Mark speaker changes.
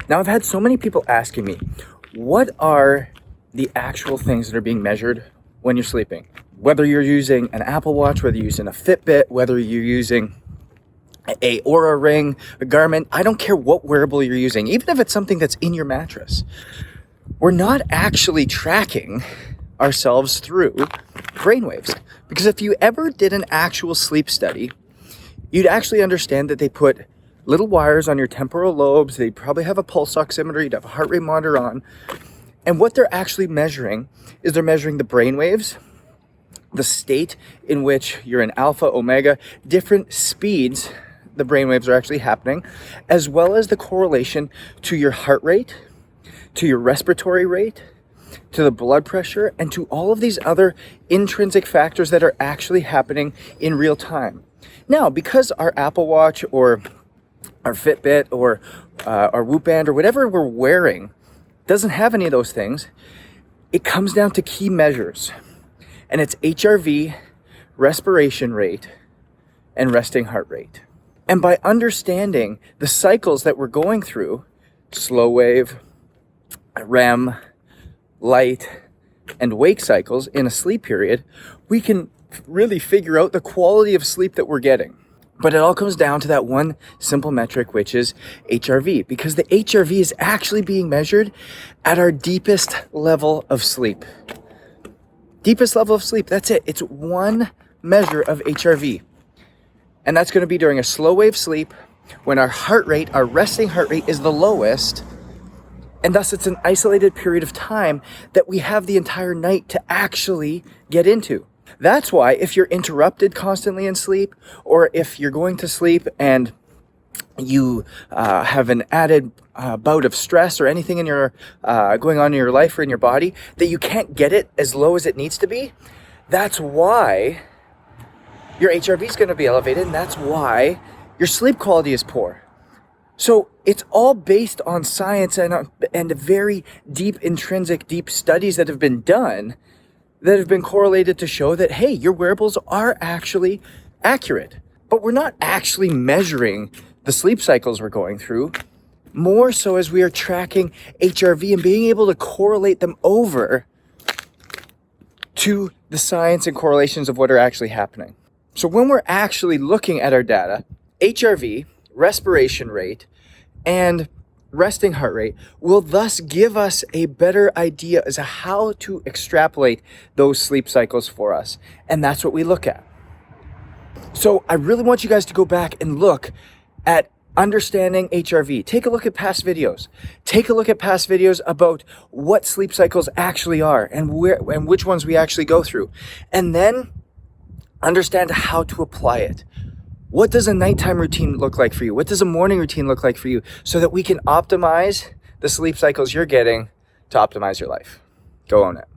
Speaker 1: Now, I've had so many people asking me, what are the actual things that are being measured when you're sleeping? Whether you're using an Apple Watch, whether you're using a Fitbit, whether you're using a Oura Ring, a Garmin, I don't care what wearable you're using, even if it's something that's in your mattress. We're not actually tracking ourselves through brainwaves. Because if you ever did an actual sleep study, you'd actually understand that they put little wires on your temporal lobes. They probably have a pulse oximeter. You'd have a heart rate monitor on. And what they're actually measuring is they're measuring the brainwaves, the state in which you're in alpha, omega, different speeds the brainwaves are actually happening, as well as the correlation to your heart rate, to your respiratory rate, to the blood pressure, and to all of these other intrinsic factors that are actually happening in real time. Now, because our Apple Watch or our Fitbit or our Whoop Band or whatever we're wearing doesn't have any of those things, it comes down to key measures. And it's HRV, respiration rate, and resting heart rate. And by understanding the cycles that we're going through, slow wave, REM, light, and wake cycles in a sleep period, we can really figure out the quality of sleep that we're getting. But it all comes down to that one simple metric, which is HRV, because the HRV is actually being measured at our deepest level of sleep. Deepest level of sleep, that's it. It's one measure of HRV. And that's going to be during a slow wave sleep when our heart rate, our resting heart rate is the lowest. And thus it's an isolated period of time that we have the entire night to actually get into. That's why if you're interrupted constantly in sleep, or if you're going to sleep and you have an added bout of stress or anything in your going on in your life or in your body, that you can't get it as low as it needs to be, that's why your HRV is going to be elevated, and that's why your sleep quality is poor. So it's all based on science and very deep, intrinsic, deep studies that have been done that have been correlated to show that, hey, your wearables are actually accurate. But we're not actually measuring the sleep cycles we're going through, more so as we are tracking HRV and being able to correlate them over to the science and correlations of what are actually happening. So when we're actually looking at our data, HRV, respiration rate, and resting heart rate will thus give us a better idea as to how to extrapolate those sleep cycles for us. And that's what we look at. So I really want you guys to go back and look at understanding HRV. Take a look at past videos. Take a look at past videos about what sleep cycles actually are and which ones we actually go through. And then understand how to apply it. What does a nighttime routine look like for you? What does a morning routine look like for you? So that we can optimize the sleep cycles you're getting to optimize your life. Go own it.